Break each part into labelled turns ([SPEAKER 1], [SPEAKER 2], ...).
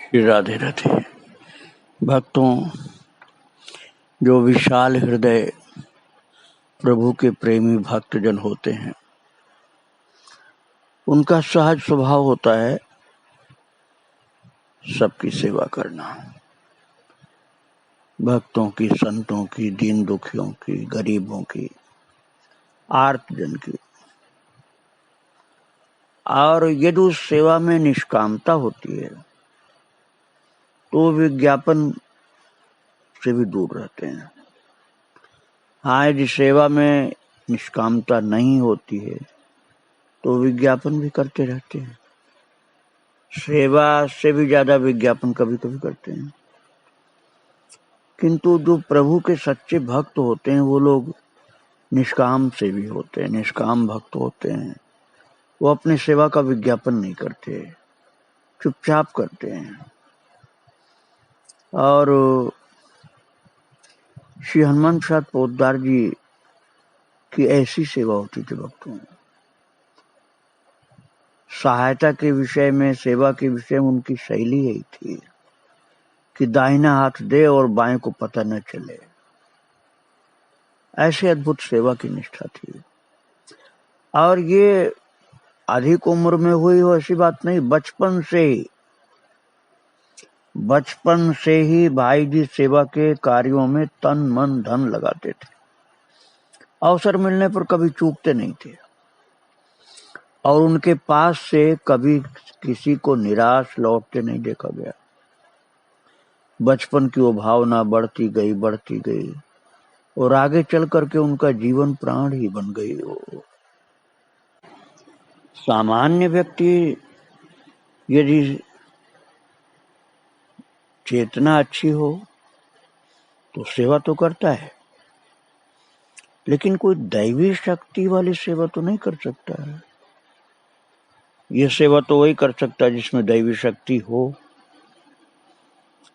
[SPEAKER 1] राधे राधे। भक्तों, जो विशाल हृदय प्रभु के प्रेमी भक्तजन होते हैं, उनका सहज स्वभाव होता है सबकी सेवा करना। भक्तों की, संतों की, दीन दुखियों की, गरीबों की, आर्तजन की। और यदि उस सेवा में निष्कामता होती है तो विज्ञापन से भी दूर रहते हैं। हाँ, यदि सेवा में निष्कामता नहीं होती है तो विज्ञापन भी करते रहते हैं। सेवा से भी ज्यादा विज्ञापन कभी कभी करते हैं। किंतु जो प्रभु के सच्चे भक्त होते हैं वो लोग निष्काम से भी होते हैं, निष्काम भक्त होते हैं। वो अपनी सेवा का विज्ञापन नहीं करते, चुपचाप करते हैं। और श्री हनुमान प्रसाद पोद्दार जी की ऐसी सेवा होती थी भक्तों। सहायता के विषय में, सेवा के विषय में उनकी शैली यही थी कि दाहिना हाथ दे और बाएं को पता न चले। ऐसे अद्भुत सेवा की निष्ठा थी। और ये अधिक उम्र में हुई हो ऐसी बात नहीं, बचपन से ही भाई जी सेवा के कार्यों में तन मन धन लगाते थे। अवसर मिलने पर कभी चूकते नहीं थे। और उनके पास से कभी किसी को निराश लौटते नहीं देखा गया। बचपन की वो भावना बढ़ती गई और आगे चल करके उनका जीवन प्राण ही बन गई। वो सामान्य व्यक्ति यदि चेतना अच्छी हो तो सेवा तो करता है, लेकिन कोई दैवी शक्ति वाली सेवा तो नहीं कर सकता है। ये सेवा तो वही कर सकता है जिसमें दैवी शक्ति हो,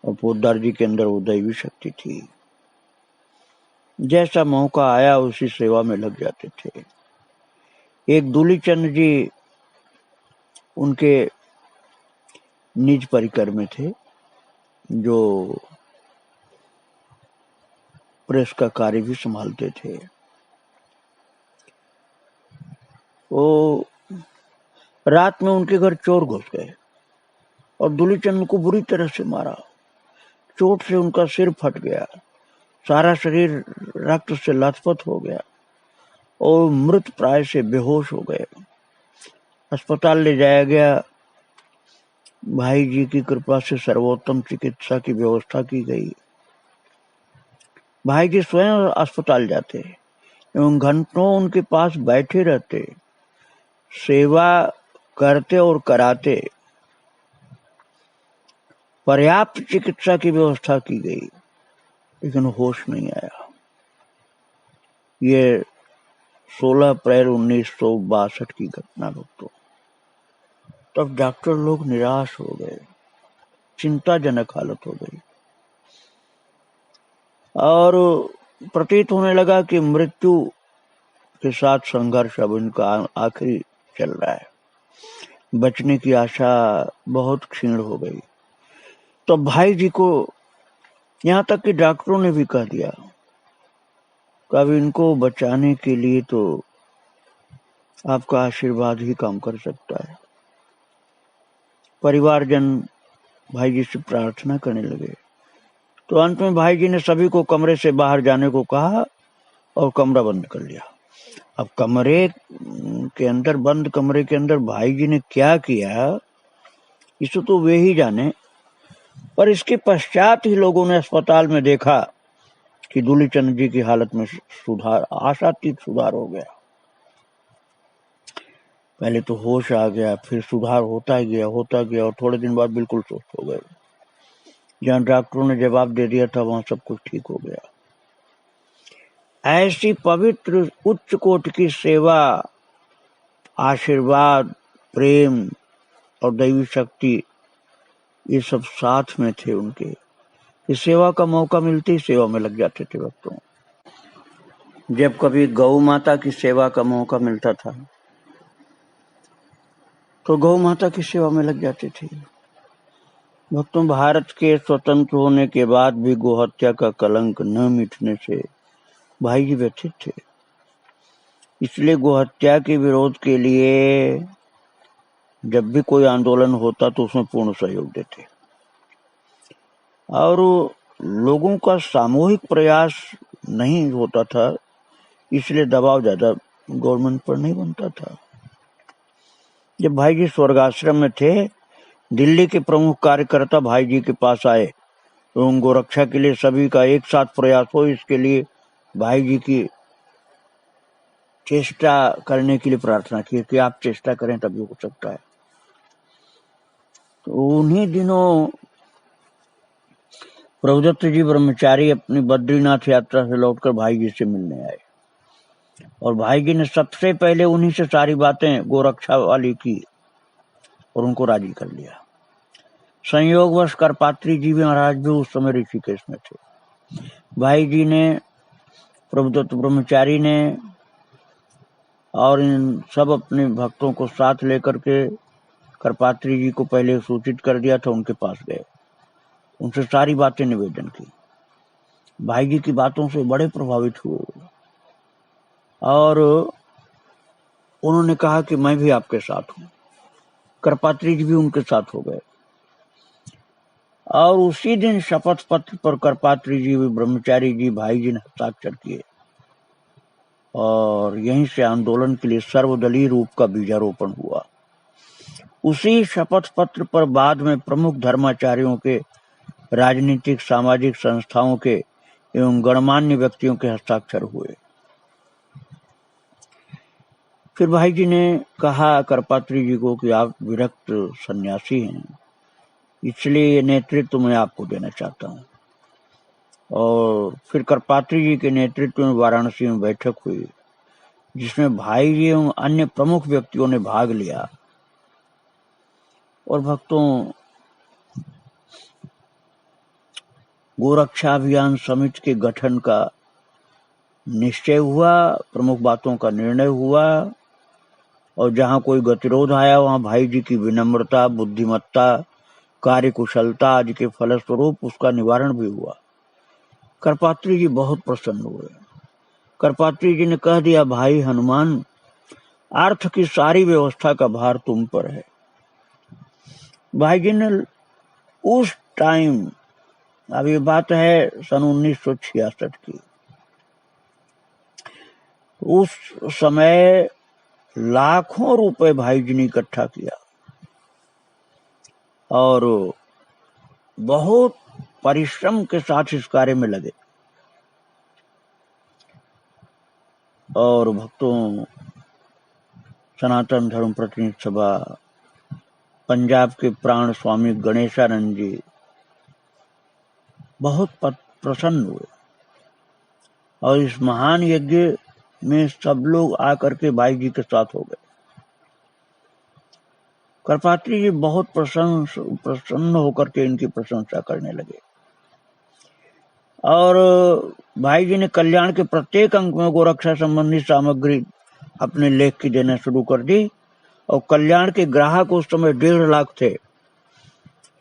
[SPEAKER 1] और पोद्दार जी के अंदर वो दैवी शक्ति थी। जैसा मौका आया उसी सेवा में लग जाते थे। एक दूलीचंद जी उनके निज परिकर में थे, जो प्रेस का कार्य भी संभालते थे। वो रात में उनके घर चोर घुस गए और दूलीचंद को बुरी तरह से मारा। चोट से उनका सिर फट गया, सारा शरीर रक्त से लथपथ हो गया और मृत प्राय से बेहोश हो गए। अस्पताल ले जाया गया। भाई जी की कृपा से सर्वोत्तम चिकित्सा की व्यवस्था की गई। भाई जी स्वयं अस्पताल जाते एवं घंटों उनके पास बैठे रहते, सेवा करते और कराते। पर्याप्त चिकित्सा की व्यवस्था की गई, लेकिन होश नहीं आया। ये 16 अप्रैल 1962 की घटना भक्तों। तब डॉक्टर लोग निराश हो गए, चिंताजनक हालत हो गई और प्रतीत होने लगा कि मृत्यु के साथ संघर्ष अब इनका आखिरी चल रहा है। बचने की आशा बहुत क्षीण हो गई। तो भाई जी को, यहाँ तक कि डॉक्टरों ने भी कह दिया कि अब इनको बचाने के लिए तो आपका आशीर्वाद ही काम कर सकता है। परिवारजन भाई जी से प्रार्थना करने लगे। तो अंत में भाई जी ने सभी को कमरे से बाहर जाने को कहा और कमरा बंद कर लिया। अब कमरे के अंदर, बंद कमरे के अंदर भाई जी ने क्या किया इसे तो वे ही जाने। पर इसके पश्चात ही लोगों ने अस्पताल में देखा कि दूलीचंद जी की हालत में सुधार, आशातीत सुधार हो गया। पहले तो होश आ गया, फिर सुधार होता गया और थोड़े दिन बाद बिल्कुल सुस्त हो गए। जहाँ डॉक्टरों ने जवाब दे दिया था वहां सब कुछ ठीक हो गया। ऐसी पवित्र उच्च कोटि की सेवा, आशीर्वाद, प्रेम और दैवी शक्ति, ये सब साथ में थे उनके। इस सेवा का मौका मिलते ही सेवा में लग जाते थे भक्तों। जब कभी गौ माता की सेवा का मौका मिलता था तो गौ माता की सेवा में लग जाते थे। भक्तों, भारत के स्वतंत्र होने के बाद भी गोहत्या का कलंक न मिटने से भाई जी व्यथित थे। इसलिए गोहत्या के विरोध के लिए जब भी कोई आंदोलन होता तो उसमें पूर्ण सहयोग देते, और लोगों का सामूहिक प्रयास नहीं होता था, इसलिए दबाव ज्यादा गवर्नमेंट पर नहीं बनता था। जब भाई जी स्वर्गाश्रम में थे, दिल्ली के प्रमुख कार्यकर्ता भाई जी के पास आए एवं गोरक्षा के लिए सभी का एक साथ प्रयास हो, इसके लिए भाई जी की चेष्टा करने के लिए प्रार्थना की कि आप चेष्टा करें तभी हो सकता है। तो उन्हीं दिनों प्रभुदत्त जी ब्रह्मचारी अपनी बद्रीनाथ यात्रा से लौटकर भाई जी से मिलने आए, और भाई जी ने सबसे पहले उन्हीं से सारी बातें गोरक्षा वाली की और उनको राजी कर लिया। संयोगवश करपात्री जी भी महाराज भी उस समय ऋषिकेश में थे। भाई जी ने, प्रभुदत्त ब्रह्मचारी ने और इन सब अपने भक्तों को साथ लेकर के करपात्री जी को पहले सूचित कर दिया था। उनके पास गए, उनसे सारी बातें निवेदन की। भाई जी की बातों से बड़े प्रभावित हुए और उन्होंने कहा कि मैं भी आपके साथ हूं। करपात्री जी भी उनके साथ हो गए, और उसी दिन शपथ पत्र पर करपात्री जी, ब्रह्मचारी जी, भाई जी ने हस्ताक्षर किए, और यहीं से आंदोलन के लिए सर्वदलीय रूप का बीजारोपण हुआ। उसी शपथ पत्र पर बाद में प्रमुख धर्माचार्यों के, राजनीतिक सामाजिक संस्थाओं के एवं गणमान्य व्यक्तियों के हस्ताक्षर हुए। फिर भाई जी ने कहा करपात्री जी को कि आप विरक्त सन्यासी हैं, इसलिए ये नेतृत्व मैं आपको देना चाहता हूं। और फिर करपात्री जी के नेतृत्व में वाराणसी में बैठक हुई, जिसमें भाई जी एवं अन्य प्रमुख व्यक्तियों ने भाग लिया। और भक्तों, गोरक्षा अभियान समिति के गठन का निश्चय हुआ, प्रमुख बातों का निर्णय हुआ, और जहां कोई गतिरोध आया वहां भाई जी की विनम्रता, बुद्धिमत्ता, कार्यकुशलता आदि के फलस्वरूप उसका निवारण भी हुआ। करपात्री जी बहुत प्रसन्न हुए। करपात्री जी ने कह दिया, भाई हनुमान, अर्थ की सारी व्यवस्था का भार तुम पर है। भाई जी ने उस टाइम, अब ये बात है सन 1966 की, उस समय लाखों रुपए भाई जी ने इकट्ठा किया और बहुत परिश्रम के साथ इस कार्य में लगे। और भक्तों, सनातन धर्म प्रतिनिधि सभा, पंजाब के प्राण स्वामी गणेशानंद जी बहुत प्रसन्न हुए, और इस महान यज्ञ में सब लोग आकर के भाई जी के साथ हो गए। करपात्री जी बहुत प्रसन्न होकर के इनकी प्रशंसा करने लगे, और भाई जी ने कल्याण के प्रत्येक अंक में गोरक्षा संबंधी सामग्री अपने लेख की देना शुरू कर दी, और कल्याण के ग्राहक उस समय 1.5 लाख थे,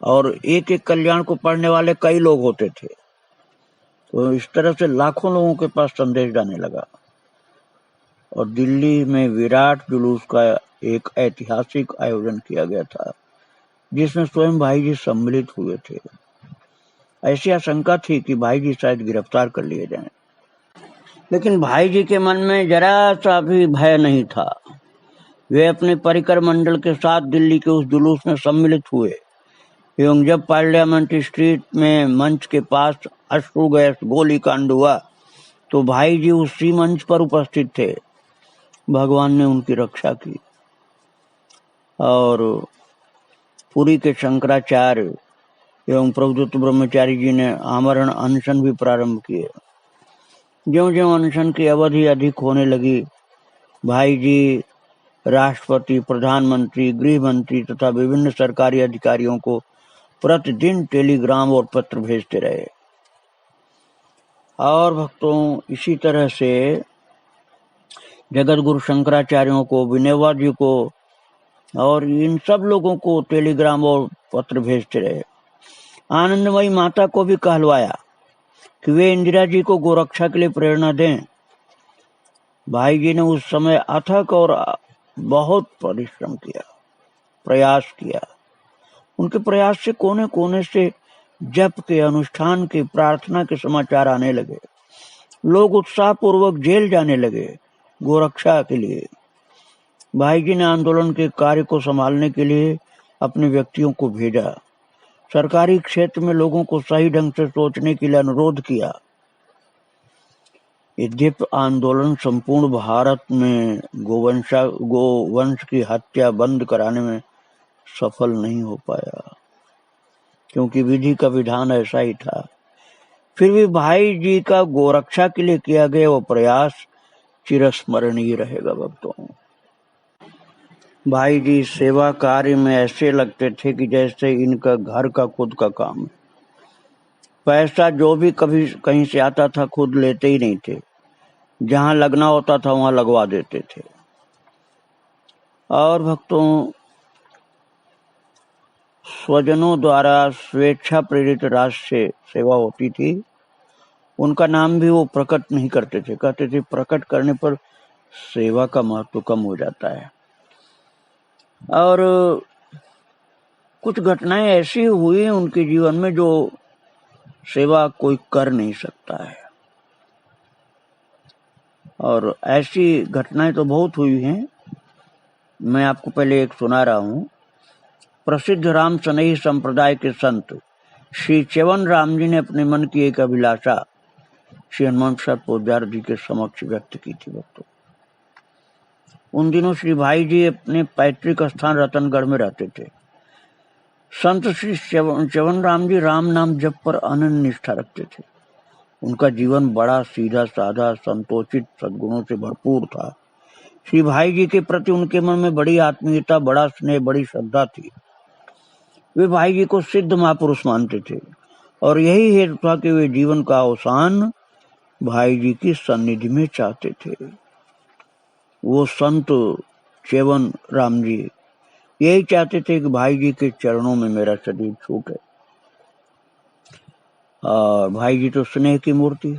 [SPEAKER 1] और एक एक कल्याण को पढ़ने वाले कई लोग होते थे। तो इस तरह से लाखों लोगों के पास संदेश जाने लगा, और दिल्ली में विराट जुलूस का एक ऐतिहासिक आयोजन किया गया था, जिसमें स्वयं भाई जी सम्मिलित हुए थे। ऐसी आशंका थी कि भाई जी शायद गिरफ्तार कर लिए जाएं, लेकिन भाई जी के मन में जरा सा भी भय नहीं था। वे अपने परिकर मंडल के साथ दिल्ली के उस जुलूस में सम्मिलित हुए, एवं जब पार्लियामेंट स्ट्रीट में मंच के पास अश्रु गैस गोलीकांड हुआ तो भाई जी उसी मंच पर उपस्थित थे। भगवान ने उनकी रक्षा की, और पुरी के शंकराचार्य एवं प्रभुदत्त ब्रह्मचारी जी ने आमरण अनशन भी प्रारंभ किए। ज्यों-ज्यों अनशन की अवधि अधिक होने लगी, भाई जी राष्ट्रपति, प्रधानमंत्री, गृह मंत्री तथा विभिन्न सरकारी अधिकारियों को प्रतिदिन टेलीग्राम और पत्र भेजते रहे। और भक्तों, इसी तरह से जगत गुरु शंकराचार्यों को, विनोबा जी को, और इन सब लोगों को टेलीग्राम और पत्र भेजते रहे। आनंदमयी माता को भी कहलवाया कि वे इंदिरा जी को गोरक्षा के लिए प्रेरणा दें। भाई जी ने उस समय अथक और बहुत परिश्रम किया, प्रयास किया। उनके प्रयास से कोने कोने से जप के, अनुष्ठान के, प्रार्थना के समाचार आने लगे। लोग उत्साह पूर्वक जेल जाने लगे गोरक्षा के लिए। भाई जी ने आंदोलन के कार्य को संभालने के लिए अपने व्यक्तियों को भेजा। सरकारी क्षेत्र में लोगों को सही ढंग से सोचने के लिए अनुरोध किया। यद्यपि आंदोलन संपूर्ण भारत में गोवंश की हत्या बंद कराने में सफल नहीं हो पाया, क्योंकि विधि का विधान ऐसा ही था। फिर भी भाई जी का गोरक्षा के लिए किया गया वो प्रयास चिरस्मरणीय रहेगा। भक्तों, भाई जी सेवा कार्य में ऐसे लगते थे कि जैसे इनका घर का खुद का काम। पैसा जो भी कभी कहीं से आता था खुद लेते ही नहीं थे, जहां लगना होता था वहां लगवा देते थे। और भक्तों, स्वजनों द्वारा स्वेच्छा प्रेरित राशि से सेवा होती थी। उनका नाम भी वो प्रकट नहीं करते थे, कहते थे प्रकट करने पर सेवा का महत्व कम हो जाता है। और कुछ घटनाएं ऐसी हुई उनके जीवन में जो सेवा कोई कर नहीं सकता है, और ऐसी घटनाएं तो बहुत हुई हैं। मैं आपको पहले एक सुना रहा हूं। प्रसिद्ध राम सनेही संप्रदाय के संत श्री च्यवन राम जी ने अपने मन की एक अभिलाषा श्री हनुमान प्रसाद पोद्दार जी के समक्ष व्यक्त की थी। भक्तों, उन दिनों श्री भाई जी अपने पैतृक स्थान रतनगढ़ में रहते थे। संत श्री च्यवन राम जी राम नाम जप पर अनन्य निष्ठा रखते थे। उनका जीवन बड़ा सीधा साधा, संतोषित, सद्गुणों से भरपूर था। श्री भाई जी के प्रति उनके मन में बड़ी आत्मीयता, बड़ा स्नेह, बड़ी श्रद्धा थी। वे भाई जी को सिद्ध महापुरुष मानते थे, और यही हेतु था कि वे जीवन का अवसान भाई जी की सन्निधि में चाहते थे। वो संत च्यवन राम जी यही चाहते थे कि भाई जी के चरणों में मेरा शरीर छूटे। और भाई जी तो स्नेह की मूर्ति,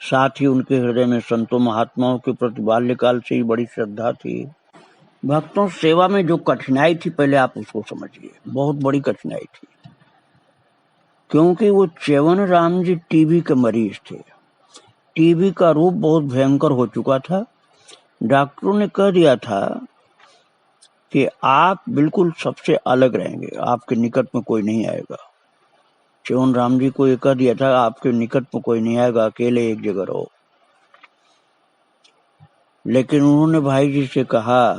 [SPEAKER 1] साथ ही उनके हृदय में संतों महात्माओं के प्रति बाल्यकाल से ही बड़ी श्रद्धा थी। भक्तों, सेवा में जो कठिनाई थी, पहले आप उसको समझिए। बहुत बड़ी कठिनाई थी, क्योंकि वो च्यवन राम जी टीबी के मरीज थे। टीबी का रूप बहुत भयंकर हो चुका था। डॉक्टरों ने कह दिया था कि आप बिल्कुल सबसे अलग रहेंगे, आपके निकट में कोई नहीं आएगा। च्यवन राम जी को ये कह दिया था, आपके निकट में कोई नहीं आएगा, अकेले एक जगह रहो। लेकिन उन्होंने भाई जी से कहा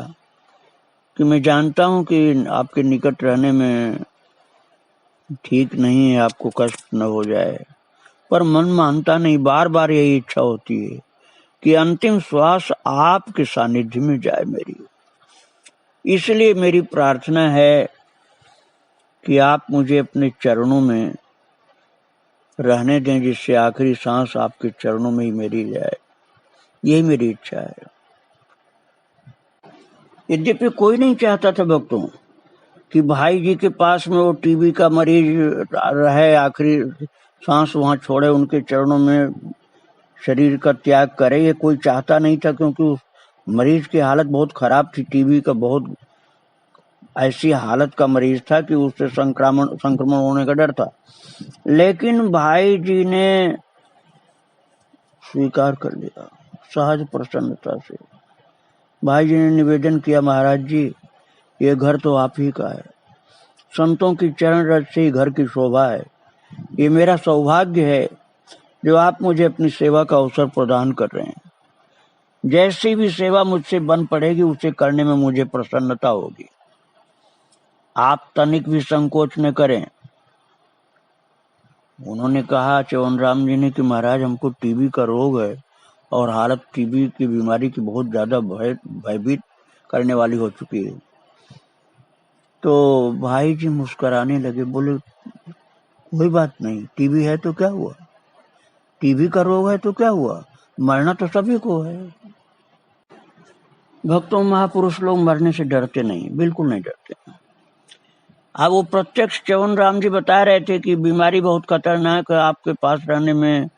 [SPEAKER 1] कि मैं जानता हूं कि आपके निकट रहने में ठीक नहीं है, आपको कष्ट न हो जाए, पर मन मानता नहीं। बार बार यही इच्छा होती है कि अंतिम श्वास आपके सानिध्य में जाए मेरी। इसलिए मेरी प्रार्थना है कि आप मुझे अपने चरणों में रहने दें, जिससे आखिरी सांस आपके चरणों में ही मेरी जाए। यही मेरी इच्छा है। यद्यपि कोई नहीं चाहता था भक्तों कि भाई जी के पास में वो टीबी का मरीज रहे, आखिरी सांस वहां छोड़े, उनके चरणों में शरीर का त्याग करे। ये कोई चाहता नहीं था, क्योंकि उस मरीज की हालत बहुत खराब थी। टीबी का बहुत ऐसी हालत का मरीज था कि उससे संक्रमण होने का डर था। लेकिन भाई जी ने स्वीकार कर लिया सहज प्रसन्नता से। भाई जी ने निवेदन किया, महाराज जी, ये घर तो आप ही का है। संतों की चरण रज से ही घर की शोभा है। ये मेरा सौभाग्य है जो आप मुझे अपनी सेवा का अवसर प्रदान कर रहे हैं। जैसी भी सेवा मुझसे बन पड़ेगी उसे करने में मुझे प्रसन्नता होगी। आप तनिक भी संकोच न करें। उन्होंने कहा च्यवन राम जी ने कि महाराज, हमको टीबी का रोग है और हालत टीबी की बीमारी की बहुत ज्यादा भयभीत करने वाली हो चुकी है। तो भाई जी मुस्कुराने लगे, बोले कोई बात नहीं, टीबी है तो क्या हुआ, टीबी का रोग है तो क्या हुआ, मरना तो सभी को है। भक्तों, महापुरुष लोग मरने से डरते नहीं, बिल्कुल नहीं डरते। अब वो प्रत्यक्ष च्यवन राम जी बता रहे थे कि बीमारी बहुत खतरनाक है, आपके पास रहने में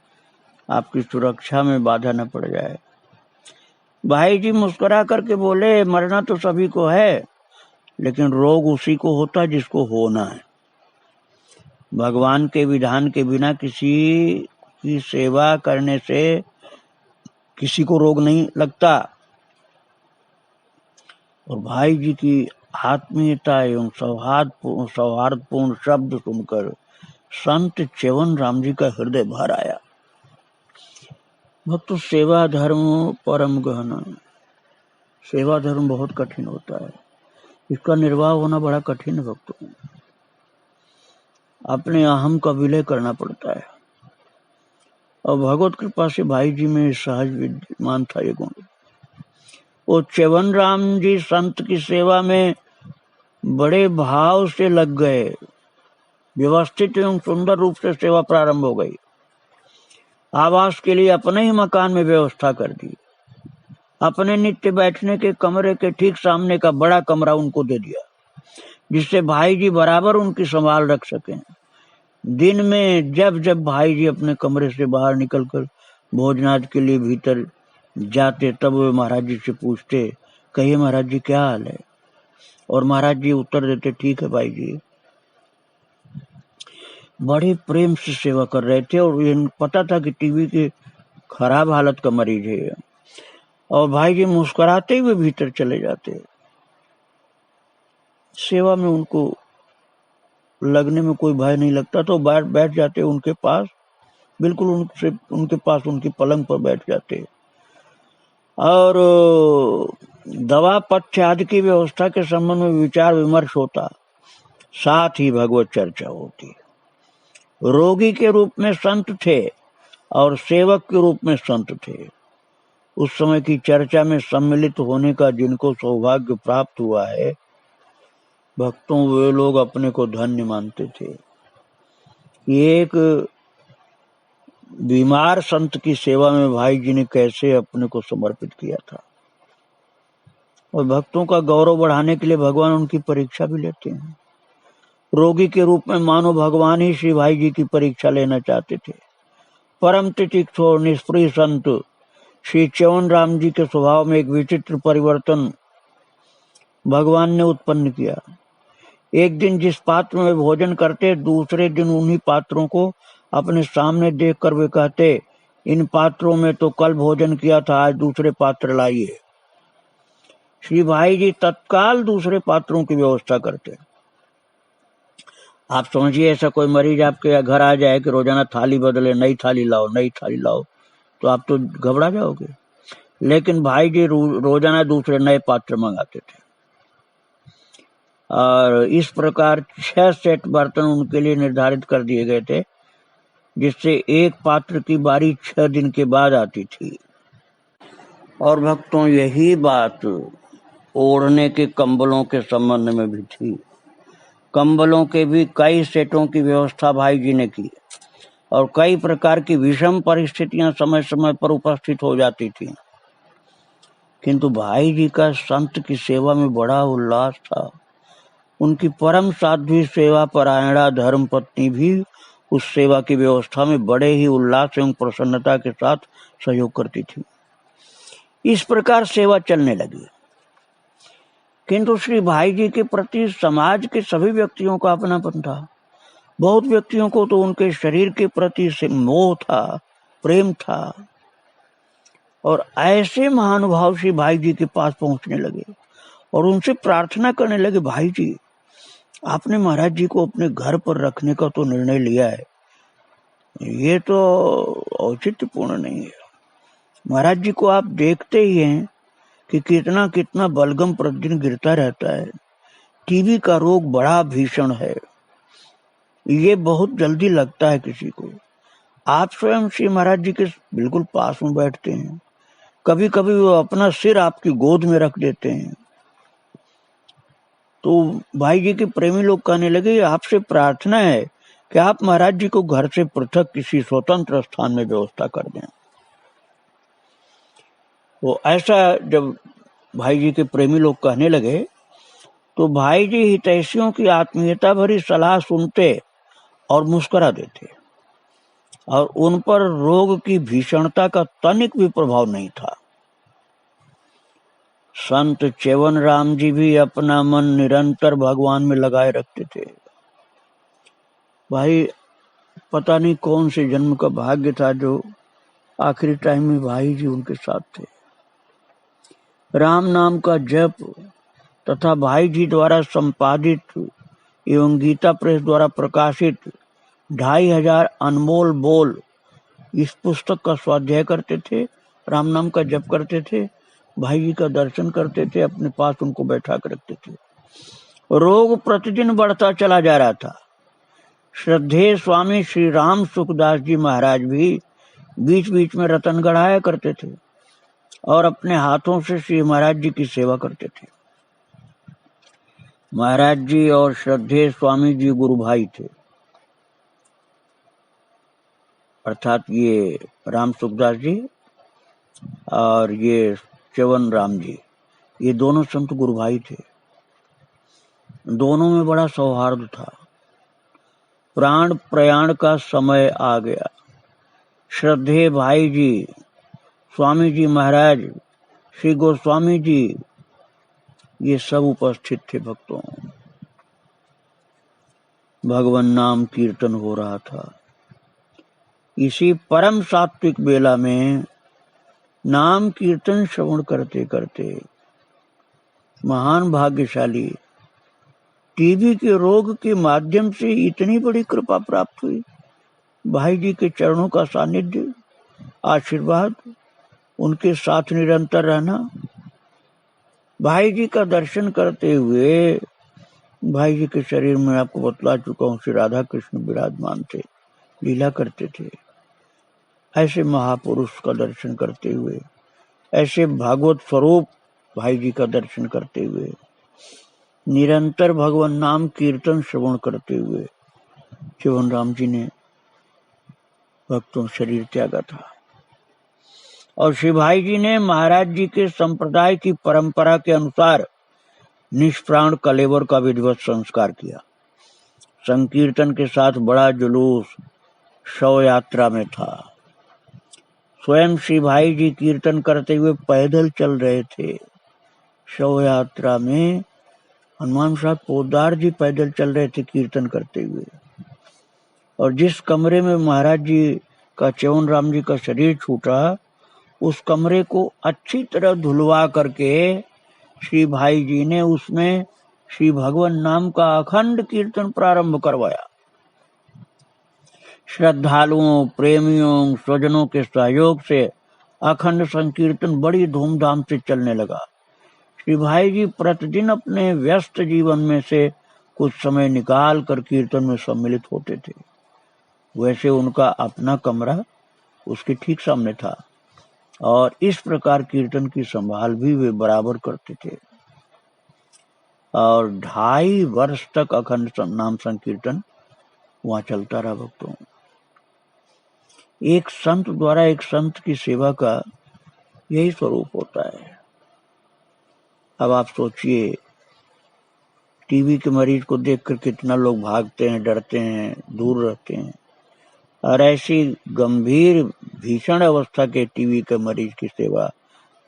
[SPEAKER 1] आपकी सुरक्षा में बाधा न पड़ जाए। भाई जी मुस्कुरा करके बोले, मरना तो सभी को है, लेकिन रोग उसी को होता है जिसको होना है। भगवान के विधान के बिना किसी की सेवा करने से किसी को रोग नहीं लगता। और भाई जी की आत्मीयता एवं सौहार्दपूर्ण शब्द सुनकर संत च्यवन राम जी का हृदय भर आया। भक्त सेवा धर्म परम गहना। सेवा धर्म बहुत कठिन होता है, इसका निर्वाह होना बड़ा कठिन है भक्तों। अपने अहम का विलय करना पड़ता है, और भगवत कृपा से भाई जी में सहज विद्यमान था ये गुण। वो च्यवन राम जी संत की सेवा में बड़े भाव से लग गए। व्यवस्थित एवं सुंदर रूप से सेवा प्रारंभ हो गई। आवास के लिए अपने ही मकान में व्यवस्था कर दी। अपने नित्य बैठने के कमरे के ठीक सामने का बड़ा कमरा उनको दे दिया, जिससे भाई जी बराबर उनकी संभाल रख सकें। दिन में जब जब भाई जी अपने कमरे से बाहर निकलकर भोजनाद के लिए भीतर जाते, तब वे महाराज जी से पूछते, कहिए महाराज जी क्या हाल है? और महाराज जी उत्तर देते, ठीक है भाई जी। बड़े प्रेम से सेवा कर रहे थे, और ये पता था कि टीबी के खराब हालत का मरीज है। और भाई जी मुस्कुराते हुए भीतर चले जाते। सेवा में उनको लगने में कोई भय नहीं लगता, तो बैठ जाते उनके पास, बिल्कुल उनके पास उनकी पलंग पर बैठ जाते। और दवा पथ्य आदि की व्यवस्था के संबंध में विचार विमर्श होता, साथ ही भगवत चर्चा होती। रोगी के रूप में संत थे और सेवक के रूप में संत थे। उस समय की चर्चा में सम्मिलित होने का जिनको सौभाग्य प्राप्त हुआ है, भक्तों वे लोग अपने को धन्य मानते थे। एक बीमार संत की सेवा में भाई जी ने कैसे अपने को समर्पित किया था। और भक्तों का गौरव बढ़ाने के लिए भगवान उनकी परीक्षा भी लेते हैं। रोगी के रूप में मानो भगवान ही श्री भाई जी की परीक्षा लेना चाहते थे। परम तितिक्ष और निष्प्रिय संत श्री च्यवन राम जी के स्वभाव में एक विचित्र परिवर्तन भगवान ने उत्पन्न किया। एक दिन जिस पात्र में भोजन करते, दूसरे दिन उन्हीं पात्रों को अपने सामने देखकर वे कहते, इन पात्रों में तो कल भोजन किया था, आज दूसरे पात्र लाइए। श्री भाई जी तत्काल दूसरे पात्रों की व्यवस्था करते। आप समझिए ऐसा कोई मरीज आपके घर आ जाए कि रोजाना थाली बदले, नई थाली लाओ नई थाली लाओ, तो आप तो घबरा जाओगे। लेकिन भाई जी रोजाना दूसरे नए पात्र मंगाते थे, और इस प्रकार 6 सेट बर्तन उनके लिए निर्धारित कर दिए गए थे, जिससे एक पात्र की बारी 6 दिन के बाद आती थी। और भक्तों यही बात ओढ़ने के कंबलों के संबंध में भी थी। कंबलों के भी कई सेटों की व्यवस्था भाई जी ने की, और कई प्रकार की विषम परिस्थितियां समय समय पर उपस्थित हो जाती थी, किंतु भाई जी का संत की सेवा में बड़ा उल्लास था। उनकी परम साध्वी सेवा परायणा धर्म पत्नी भी उस सेवा की व्यवस्था में बड़े ही उल्लास एवं प्रसन्नता के साथ सहयोग करती थी। इस प्रकार सेवा चलने लगी। किंतु श्री भाई जी के प्रति समाज के सभी व्यक्तियों का अपनापन था। बहुत व्यक्तियों को तो उनके शरीर के प्रति से मोह था, प्रेम था, और ऐसे महानुभाव श्री भाई जी के पास पहुंचने लगे और उनसे प्रार्थना करने लगे, भाई जी आपने महाराज जी को अपने घर पर रखने का तो निर्णय लिया है, ये तो औचित्यपूर्ण नहीं है। महाराज जी को आप देखते ही हैं कि कितना कितना बलगम प्रतिदिन गिरता रहता है। टीबी का रोग बड़ा भीषण है, ये बहुत जल्दी लगता है किसी को। आप स्वयं श्री महाराज जी के बिल्कुल पास में बैठते हैं, कभी कभी वो अपना सिर आपकी गोद में रख देते हैं। तो भाई जी के प्रेमी लोग कहने लगे, आपसे प्रार्थना है कि आप महाराज जी को घर से पृथक किसी स्वतंत्र स्थान में व्यवस्था कर दें। वो ऐसा जब भाई जी के प्रेमी लोग कहने लगे, तो भाई जी हितैषियों की आत्मीयता भरी सलाह सुनते और मुस्कुरा देते, और उन पर रोग की भीषणता का तनिक भी प्रभाव नहीं था। संत च्यवन राम जी भी अपना मन निरंतर भगवान में लगाए रखते थे। भाई पता नहीं कौन से जन्म का भाग्य था जो आखिरी टाइम में भाई जी उनके साथ थे। राम नाम का जप तथा भाई जी द्वारा संपादित एवं गीता प्रेस द्वारा प्रकाशित 2500 अनमोल बोल इस पुस्तक का स्वाध्याय करते थे, राम नाम का जप करते थे, भाई जी का दर्शन करते थे, अपने पास उनको बैठा कर रखते थे। रोग प्रतिदिन बढ़ता चला जा रहा था। श्रद्धेय स्वामी श्री राम सुखदास जी महाराज भी बीच बीच में रतन गढ़ाया करते थे और अपने हाथों से श्री महाराज जी की सेवा करते थे। महाराज जी और श्रद्धेय स्वामी जी गुरु भाई थे, अर्थात ये राम सुखदास जी और ये च्यवन राम जी, ये दोनों संत गुरु भाई थे। दोनों में बड़ा सौहार्द था। प्राण प्रयाण का समय आ गया। श्रद्धेय भाई जी स्वामी जी महाराज श्री गोस्वामी जी ये सब उपस्थित थे। भक्तों, भगवान नाम कीर्तन हो रहा था। इसी परम सात्विक बेला में नाम कीर्तन श्रवण करते करते महान भाग्यशाली टीबी के रोग के माध्यम से इतनी बड़ी कृपा प्राप्त हुई। भाई जी के चरणों का सानिध्य, आशीर्वाद, उनके साथ निरंतर रहना, भाई जी का दर्शन करते हुए भाई जी के शरीर में आपको बतला चुका हूँ श्री राधा कृष्ण विराजमान थे, लीला करते थे। ऐसे महापुरुष का दर्शन करते हुए, ऐसे भागवत स्वरूप भाई जी का दर्शन करते हुए, निरंतर भगवान नाम कीर्तन श्रवण करते हुए च्यवन राम जी ने भक्तों शरीर त्यागा था। और श्री भाई जी ने महाराज जी के संप्रदाय की परंपरा के अनुसार निष्प्राण कलेवर का विधिवत संस्कार किया। संकीर्तन के साथ बड़ा जुलूस शव यात्रा में था। स्वयं श्री भाई जी कीर्तन करते हुए पैदल चल रहे थे। शव यात्रा में हनुमान साहब पोदार जी पैदल चल रहे थे कीर्तन करते हुए। और जिस कमरे में महाराज जी का च्यवन राम जी का शरीर छूटा, उस कमरे को अच्छी तरह धुलवा करके श्री भाई जी ने उसमें श्री भगवान नाम का अखंड कीर्तन प्रारंभ करवाया। श्रद्धालुओं, प्रेमियों, स्वजनों के सहयोग से अखंड संकीर्तन बड़ी धूमधाम से चलने लगा। श्री भाई जी प्रतिदिन अपने व्यस्त जीवन में से कुछ समय निकाल कर कीर्तन में सम्मिलित होते थे। वैसे उनका अपना कमरा उसके ठीक सामने था और इस प्रकार कीर्तन की संभाल भी वे बराबर करते थे। और 2.5 वर्ष तक अखंड नाम संकीर्तन वहां चलता रहा। भक्तों, एक संत द्वारा एक संत की सेवा का यही स्वरूप होता है। अब आप सोचिए, टीबी के मरीज को देखकर कितना लोग भागते हैं, डरते हैं, दूर रहते हैं, और ऐसी गंभीर भीषण अवस्था के टीबी के मरीज की सेवा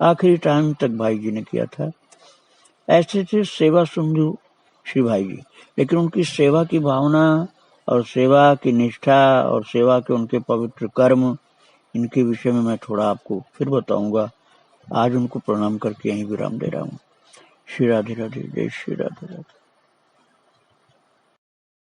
[SPEAKER 1] आखिरी टाइम तक भाई जी ने किया था। ऐसे थे सेवा सिंधु श्री भाई जी। लेकिन उनकी सेवा की भावना और सेवा की निष्ठा और सेवा के उनके पवित्र कर्म, इनके विषय में मैं थोड़ा आपको फिर बताऊंगा। आज उनको प्रणाम करके यहीं विराम दे रहा हूँ। श्री राधे राधे, जय श्री राधे राधे।